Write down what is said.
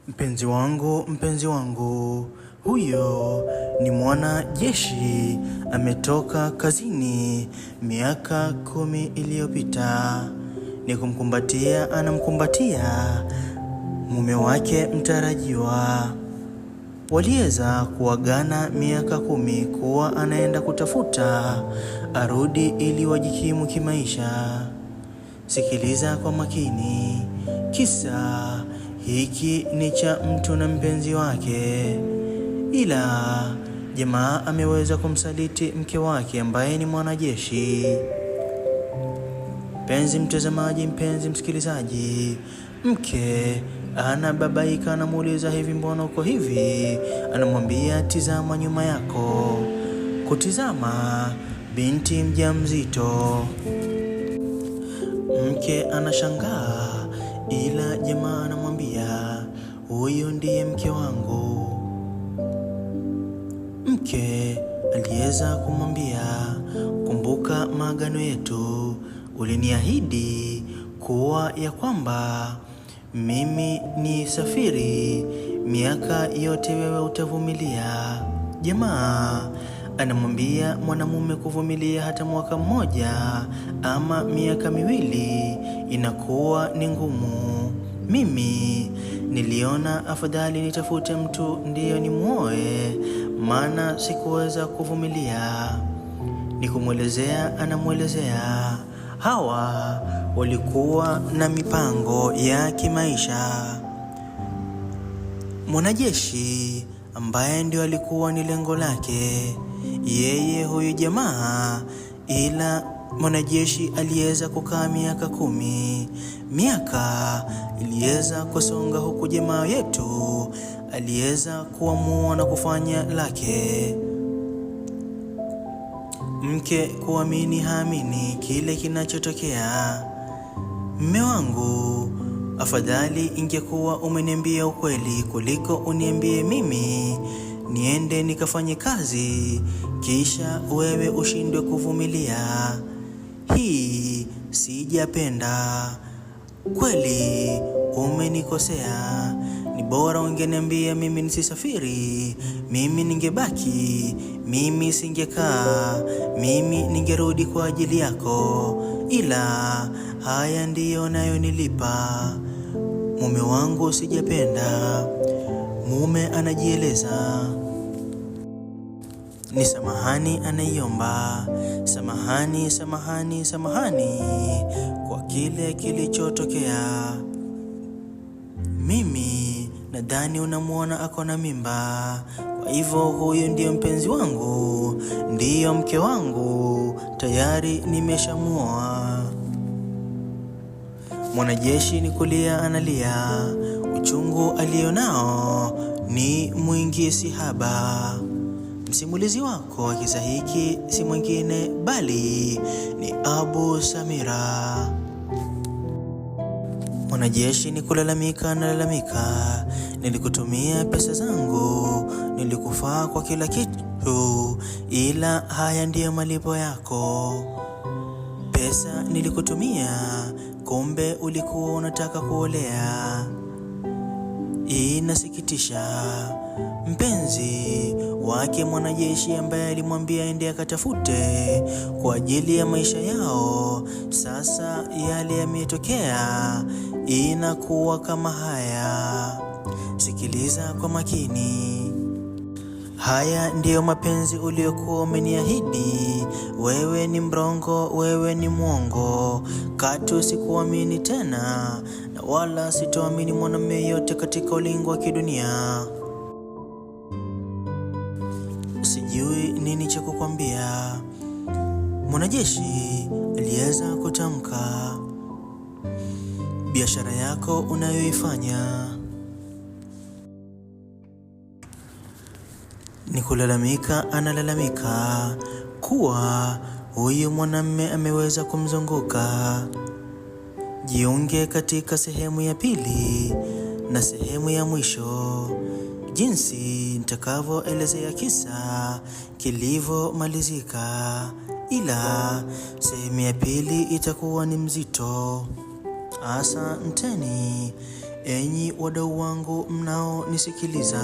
Mpenzi wangu, huyo ni mwanajeshi ametoka kazini miaka 10 iliyopita. Ni kumkumbatia, anamkumbatia mume wake mtarajiwa. Waliweza kuagana miaka 10 kuwa anaenda kutafuta arudi ili wajikimu kimaisha. Sikiliza kwa makini, kisa hiki ni cha mtu na mpenzi wake, ila jamaa ameweza kumsaliti mke wake ambaye ni mwanajeshi. Mpenzi mtazamaji, mpenzi msikilizaji, mke anababaika, anamuuliza hivi, mbona uko hivi? Anamwambia tizama nyuma yako. Kutizama binti mjamzito. Mke anashangaa, ila jamaa anamwambia huyo ndiye mke wangu. Mke aliweza kumwambia, kumbuka maagano yetu, uliniahidi kuwa ya kwamba mimi ni safiri miaka yote, wewe utavumilia. Jamaa anamwambia mwanamume kuvumilia hata mwaka mmoja ama miaka 2 inakuwa ni ngumu. Mimi niliona afadhali nitafute mtu ndiyo nimuoe, maana sikuweza kuvumilia. Nikumwelezea, anamwelezea. Hawa walikuwa na mipango ya kimaisha. Mwanajeshi ambaye ndio alikuwa ni lengo lake yeye huyu jamaa, ila mwanajeshi aliweza kukaa miaka 10. Miaka iliweza kusonga, huku jamaa yetu aliweza kuamua na kufanya lake. Mke kuamini haamini kile kinachotokea. Mume wangu, afadhali ingekuwa umeniambia ukweli kuliko uniambie mimi niende nikafanye kazi kisha wewe ushindwe kuvumilia. Hii sijapenda. Kweli umenikosea. Ni bora ungeniambia mimi nisisafiri, mimi ningebaki, mimi singekaa, mimi ningerudi kwa ajili yako, ila haya ndiyo nayo nilipa. Mume wangu, sijapenda. Mume anajieleza. Ni samahani anaiomba, samahani, samahani, samahani kwa kile kilichotokea. Mimi nadhani unamuona ako na mimba, kwa hivyo huyu ndiyo mpenzi wangu, ndiyo mke wangu, tayari nimeshamuoa. Mwanajeshi ni kulia analia, uchungu alionao ni mwingi sihaba. Msimulizi wako wa kisa hiki si mwingine bali ni Abu Samira. Mwanajeshi ni kulalamika, analalamika, nilikutumia pesa zangu, nilikufaa kwa kila kitu, ila haya ndiyo malipo yako. Pesa nilikutumia, kumbe ulikuwa unataka kuolea. Inasikitisha. Mpenzi wake mwanajeshi ambaye alimwambia aende akatafute kwa ajili ya maisha yao, sasa yale yametokea, inakuwa kama haya. Sikiliza kwa makini. Haya ndiyo mapenzi uliokuwa umeniahidi. Wewe ni mrongo, wewe ni mwongo. Katu sikuamini tena, na wala sitoamini mwanamume yote katika ulingo wa kidunia. Sijui nini cha kukwambia. Mwanajeshi aliweza kutamka, biashara yako unayoifanya ni kulalamika, analalamika kuwa huyu mwanamume ameweza kumzunguka. Jiunge katika sehemu ya pili na sehemu ya mwisho, jinsi nitakavyoelezea kisa kilivyomalizika, ila sehemu ya pili itakuwa ni mzito. Asanteni. Enyi wadau wangu mnaonisikiliza,